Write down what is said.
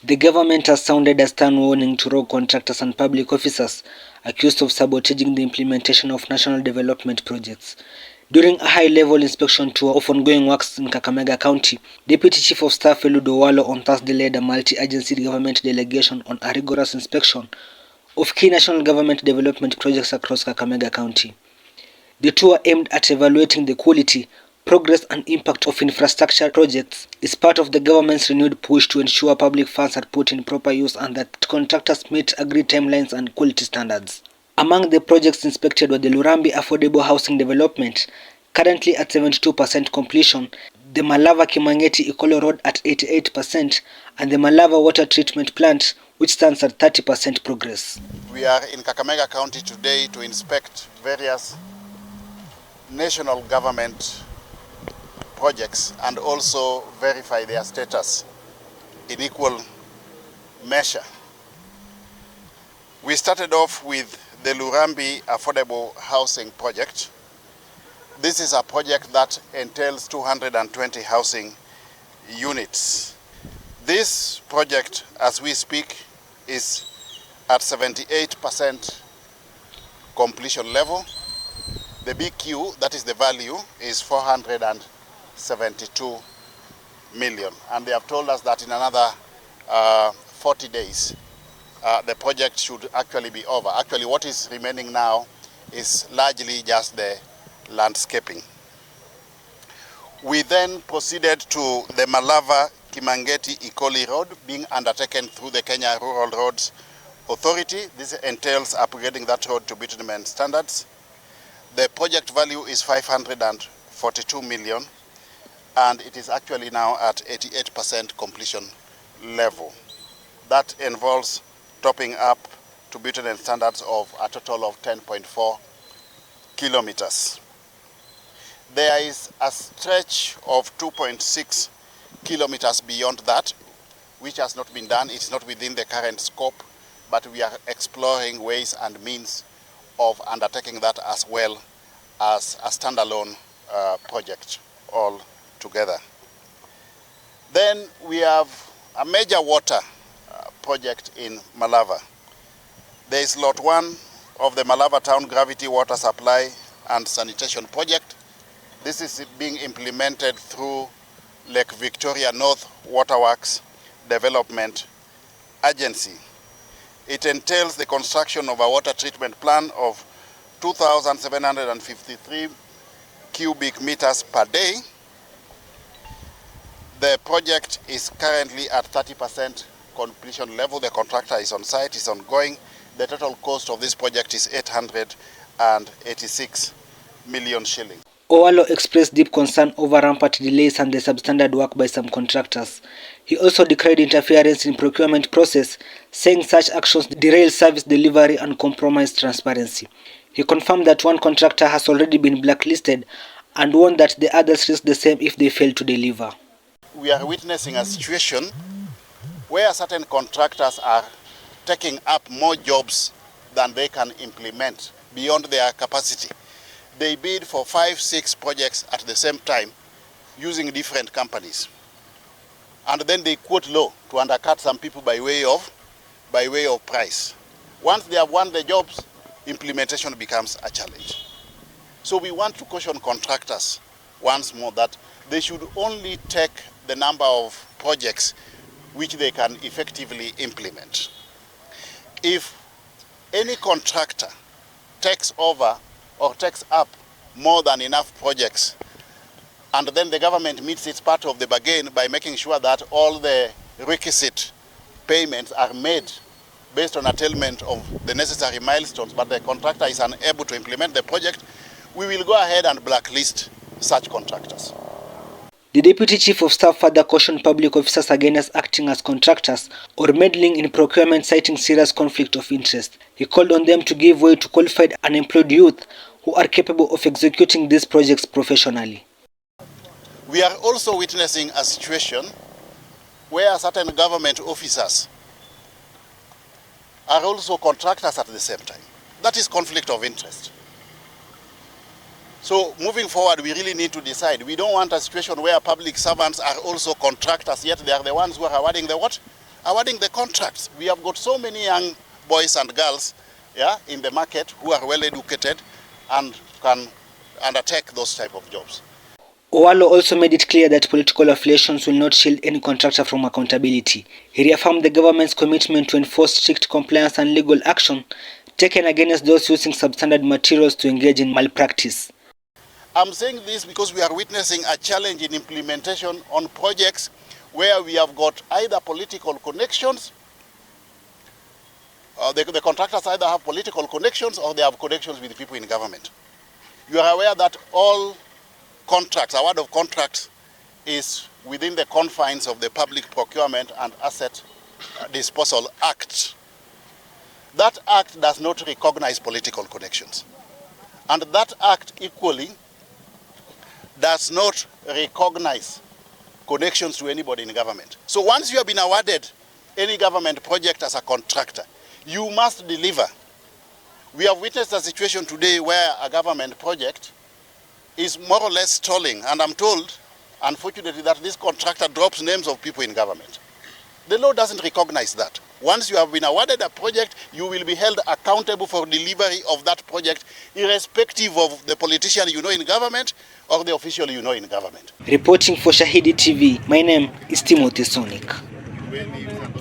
The government has sounded a stern warning to rogue contractors and public officers accused of sabotaging the implementation of national development projects. During a high-level inspection tour of ongoing works in Kakamega County, Deputy Chief of Staff OWALO on Thursday led a multi-agency government delegation on a rigorous inspection of key national government development projects across Kakamega County. The tour, aimed at evaluating the quality, progress and impact of infrastructure projects, is part of the government's renewed push to ensure public funds are put in proper use and that contractors meet agreed timelines and quality standards. Among the projects inspected were the Lurambi Affordable Housing Development, currently at 72% completion, the Malava Kimangeti Ikolo Road at 88%, and the Malava Water Treatment Plant, which stands at 30% progress. We are in Kakamega County today to inspect various national government projects and also verify their status in equal measure. We started off with the Lurambi Affordable Housing Project. This is a project that entails 220 housing units. This project, as we speak, is at 78% completion level. The BQ, that is the value, is 472 million. And they have told us that in another 40 days, the project should actually be over. Actually, what is remaining now is largely just the landscaping. We then proceeded to the Malava Kimangeti Ikoli Road being undertaken through the Kenya Rural Roads Authority. This entails upgrading that road to bitumen standards. The project value is 542 million and it is actually now at 88% completion level. That involves topping up to bitumen standards of a total of 10.4 kilometers. There is a stretch of 2.6 kilometers beyond that, which has not been done. It's not within the current scope, but we are exploring ways and means of undertaking that as well as a standalone project all together. Then we have a major water project in Malava. There is lot 1 of the Malava Town Gravity Water Supply and Sanitation Project. This is being implemented through Lake Victoria North Waterworks Development Agency. It entails the construction of a water treatment plant of 2,753 cubic meters per day. The project is currently at 30% completion level. The contractor is on site, is ongoing. The total cost of this project is 886 million shillings. OWALO expressed deep concern over rampant delays and the substandard work by some contractors. He also decried interference in procurement process, saying such actions derail service delivery and compromise transparency. He confirmed that one contractor has already been blacklisted and warned that the others risk the same if they fail to deliver. We are witnessing a situation where certain contractors are taking up more jobs than they can implement beyond their capacity. They bid for 5-6 projects at the same time using different companies. And then they quote low to undercut some people by way of price. Once they have won the jobs, implementation becomes a challenge. So we want to caution contractors once more that they should only take the number of projects which they can effectively implement. If any contractor takes over or takes up more than enough projects, and then the government meets its part of the bargain by making sure that all the requisite payments are made based on attainment of the necessary milestones, but the contractor is unable to implement the project, we will go ahead and blacklist such contractors. The Deputy Chief of Staff further cautioned public officers against acting as contractors or meddling in procurement, citing serious conflict of interest. He called on them to give way to qualified unemployed youth who are capable of executing these projects professionally. We are also witnessing a situation where certain government officers are also contractors at the same time. That is conflict of interest. So moving forward, we really need to decide. We don't want a situation where public servants are also contractors, yet they are the ones who are awarding the what? awarding the contracts. We have got so many young boys and girls, yeah, in the market who are well educated and can undertake those type of jobs. OWALO also made it clear that political affiliations will not shield any contractor from accountability. He reaffirmed the government's commitment to enforce strict compliance and legal action taken against those using substandard materials to engage in malpractice. I'm saying this because we are witnessing a challenge in implementation on projects where we have got either political connections, the contractors either have political connections or they have connections with people in government. You are aware that all contracts, award of contracts, is within the confines of the Public Procurement and Asset Disposal Act. That act does not recognize political connections. And that act equally does not recognize connections to anybody in government. So once you have been awarded any government project as a contractor, you must deliver. We have witnessed a situation today where a government project is more or less stalling, and I'm told, unfortunately, that this contractor drops names of people in government. The law doesn't recognize that. Once you have been awarded a project, you will be held accountable for delivery of that project, irrespective of the politician you know in government or the official you know in government. Reporting for Shahidi TV, my name is Timothy Sonic.